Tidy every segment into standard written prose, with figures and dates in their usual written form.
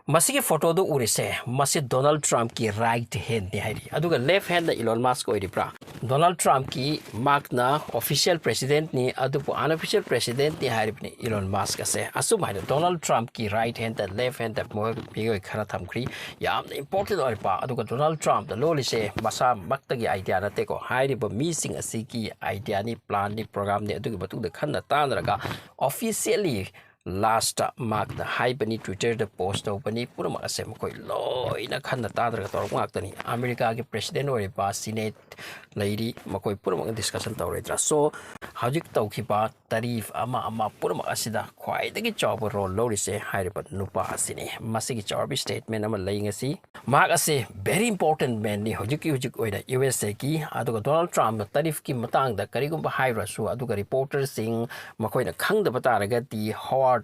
masigi photo do urise masi Donald Trump ki right hand ni hairi aduga left hand na Elon Musk oi ribra Donald Trump ki mark na official president ni adupu unofficial president ni hairi ni Elon Musk ase asum hairi Donald Trump ki right hand and left hand that mo bigo khara thamkri yam important oi pa aduga Donald Trump the loli se masa makta gi idea na te ko hairi ba mi sing asiki idea ni plan ni program ni adugi batu de khanna tanraga officially last mark the hypeni Twitter the post openi purama asem koi loina khanna tadra tor ngak tani America ki president ori ba senate lady makoi purama discussion tawredra so hajik tawkhiba tarif ama purama asida khwai dagi job role lori se hairiba nupa asini masigi charbi statement ama laingasi mark ase very important man ni hojik oida USA ki aduga Donald Trump tarif ki matang da karigumba haira su aduga reporter sing makoi na khangda bataraga di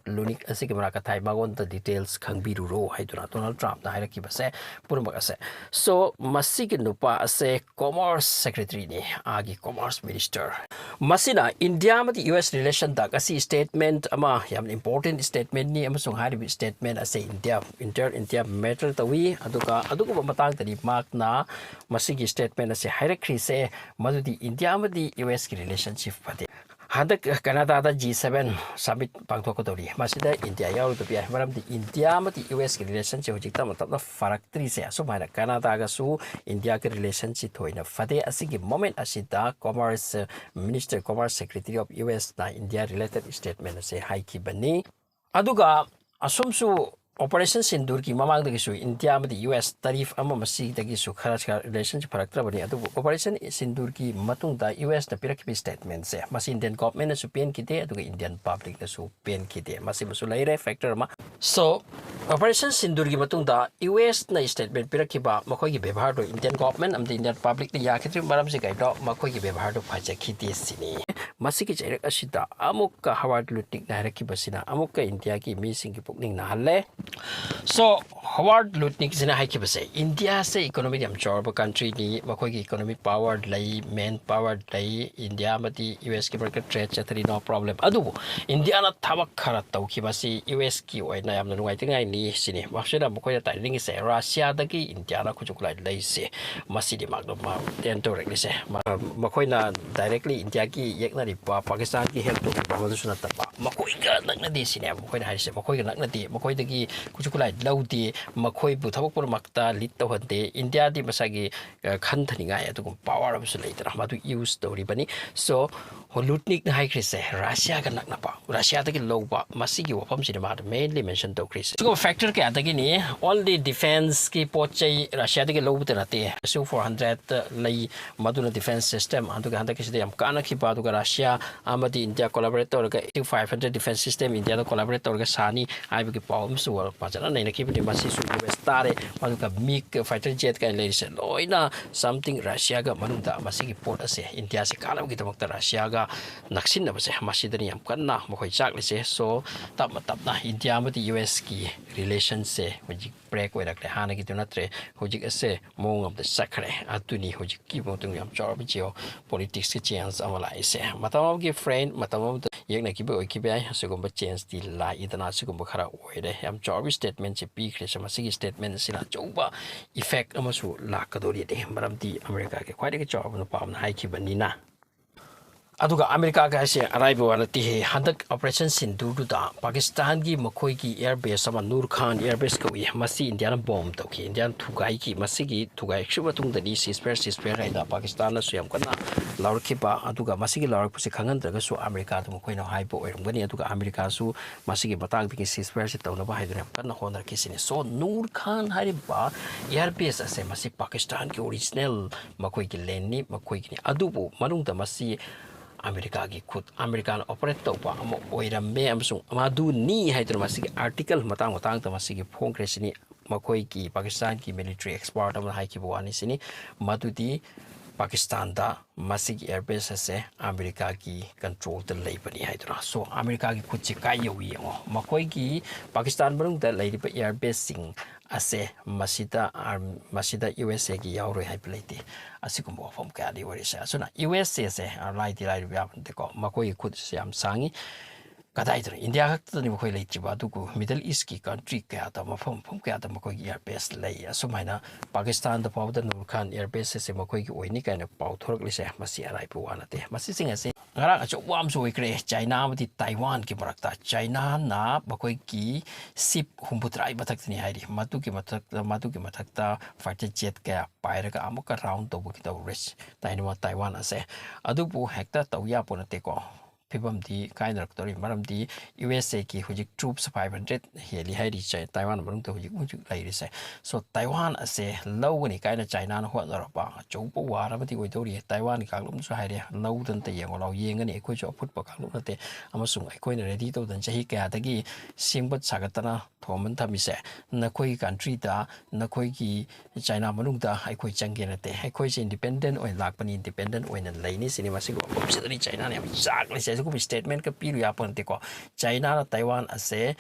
Lunik asiki maraka thai magon the details khangbiru ro haidura Donald Trump na hairaki base purmak ase so masigi nupa ase commerce secretary ni agi commerce minister masina India mati US relation da kasi statement ama yam important statement ni amasung haribi statement ase India matter tawi aduga matang tani mark na masigi statement ase hairakri se madudi India mati US ki relationship pati Hadak Canada da G7 summit pangthokodori masida India yaru to pia maram di India mati US ki relationship hojik tam tapna faraktri se asumana Canada ga su India ki relationship thoina fade asigi moment asida commerce minister commerce secretary of US na India related statement se haiki bani aduga asumsu Operation Sindur ki mamang dagi su India mati US tarif ama masi dagi su khara relationship faraktra bani adu Operation Sindur ki matung da US na pirakip statement se masi Indian government na su pen kite adu Indian public na su pen kite masi musu laire factor ma so Operation Sindur ki matung da US na statement pirakiba makoi ki bebhar do Indian government am Indian public ni ya khitri maram se kai do makoi ki bebhar do phaja khiti sini masi ki chairak asida amuk ka Howard Lutnick na rakhi basina amuk ka India ki mi sing ki pukningda halle So Howard Lutnick sina hai kibase India se economic yam chorba country ni makoi ki economic power lai main power lai India mati US ki market trade chatri no problem adu India na thabak khara tawkhibasi US ki oina yam nuai tingai ni sini wasida makoi ta ring se Russia da ki India na khujuklai lai se masi di mak do ma ten to rek ni se makoi na directly India ki yekna ri Pakistan ki help to ba du suna ta makoi ga nak na di sini makoi na hai se makoi ga nak na di makoi da ki kuchukulai laudi makoi bu thabak pur makta lit to hante India di masagi khan thani ngai atu power of sulaitara madu use tori bani so Lutnick na hai krise Russia ga nak na pa Russia da ki loba masigi wafam sini ma mainly mention to krise so factor ke atagi ni all the defense ki pochai Russia da ki lobu te rate so 400 lai maduna defense system antu ga handa kiside yam kana ki pa du ga Russia amadi India collaborator ga 500 defense system India da collaborator ga sani ai bi ki pawm su pajana nei na ki bi masi su US tare madu ka MiG fighter jet ka le se loina something Russia ga manunda masigi port ase India se kala gi tamak Russia ga naksin na base masidani yam kanna mokoi chak lese so tapna India mati US ki relation se hojik break we rakle hana ki tunatre hojik ase mong of the sakre atuni hojik ki botung yam chor bi jio politics ki chance amala ise matam gi friend matam yekna ki be ki be asugum chance ti la idana asugum khara oire yam chor bi statement che pi khre sama sigi statement sila choba effect amasu la kadori de maramti America ke khwai de chor no pam na hai ki banina aduga America ga se arrival wala ti handak operation Sindur da Pakistan gi makoi ki air base sama Nur Khan air base ko ye masi Indian bomb to ki Indian thugai ki masi gi thugai shuba tung da ni ceasefire rai da Pakistan na suyam kana laur ki ba aduga masi gi laur pusi khangan da su America to makoi na hai bo oirum gani aduga America su masi gi batang ki ceasefire se tawna ba haidra kana honar ki sini so Nur Khan hari ba air base ase masi Pakistan ki original makoi ki len ni makoi ki adubu manung da masi America ki khud American operate to pa amo oirambe amsung amadu ni haidra masigi article matang ta masigi phong kresini makoi ki Pakistan ki military expert am hai ki bwani sini madudi Pakistan da masigi airbase ase America ki control the labani haidra so America ki khud chi kai yowi ngo makoi ki Pakistan barung da laiba airbase sing ase masida USA ki yauroi hai plate asigumbo fom ka di wari sa so na USA se lai di lai ya de ko makoi khud se am sangi kadaidra India khakta ni khoi lei chiba du ku Middle East ki country ka ta mafam phum ka ta makoi air base lei asumaina Pakistan da pawda Nur Khan air base se makoi ki oini kaina paw thorak le se masi arai pu wana te masi singa se ngara acho wam so ikre China mati Taiwan ki barakta China na makoi ki sip humbutrai batak ni hairi matu ki matak ta fighter jet ka paira ka amuk round to bu ki to rich Taiwan ase adu bu hekta tawya pona te ko Pibam di kind of story, Madam di USA ki hujik troops 500 heli hairi chai Taiwan barung to hujik mujuk lairi say. So Taiwan ase low ni kind of China no what ba chopo wara mati witори Taiwan kaglum so hairi low dan te yang lo yeng ani ko jo put pa kaglum te amasung ai ko ni ready to dan chahi ka dagi singbat sagatana thoman thami se na koi country da na koi ki China manung da ai koi change na te ai koi independent oi lak pani independent oi na laini cinema sig obsidari China ne exactly ko statement ka piru ya pon te ko China na Taiwan ase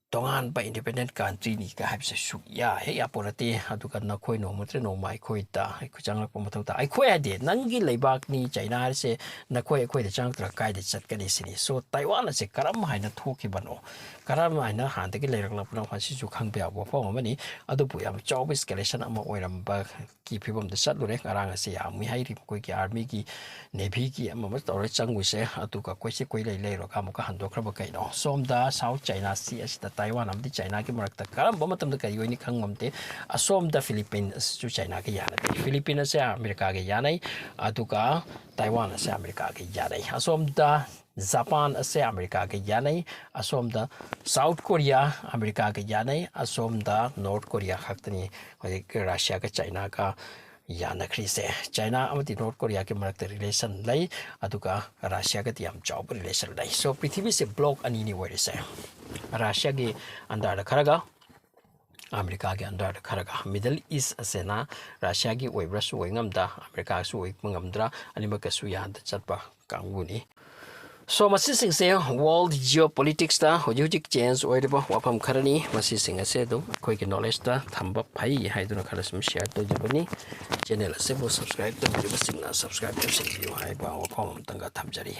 tongan ba independent country ni ka habse su ya he ya porate adu kan na khoi no mutre no mai khoi ta ai ku chang ko mathau ta ai khoi ade nangi leibak ni China se na khoi de chang tra kai de chat ka ni sini so Taiwan ase karam haina thoki bano karam haina han te ki leirak la puna phasi su khang be abo phom mani adu pu yam job escalation ama oiram ba ki phibom de sat lure ngarang ase ya mi hai ri koi ki army ki navy ki ama ma tor chang wi se atu ka koi se koi lei ro ka mo ka han do khra ba kai no som da South China Sea ase Taiwan amdi China ki marakta karam bamatam da kayo ni khangamte asom da Philippines chu China ki yana te Philippines se America ki yanai atuka Taiwan se America ki yanai asom da Japan se America ki yanai asom da South Korea America ki yanai asom da North Korea khaktani Russia ka China ka yana krise China amati North Korea ke marakta relation lai aduka Russia ka tiam job relation lai so prithvi se block ani ni wari se Russia ge under da kharaga America ge under da kharaga Middle East asena Russia ge oibra su oingamda America su oik mangamdra anima ka su ya da chatpa kanguni so masi sing se world geopolitics ta hojik change oiriba wapam kharani masi sing se do koi ki knowledge ta thamba phai haiduna khara sum share to jabani channel se bo subscribe to sing na subscribe to sing you hai ba wapam tanga thamjari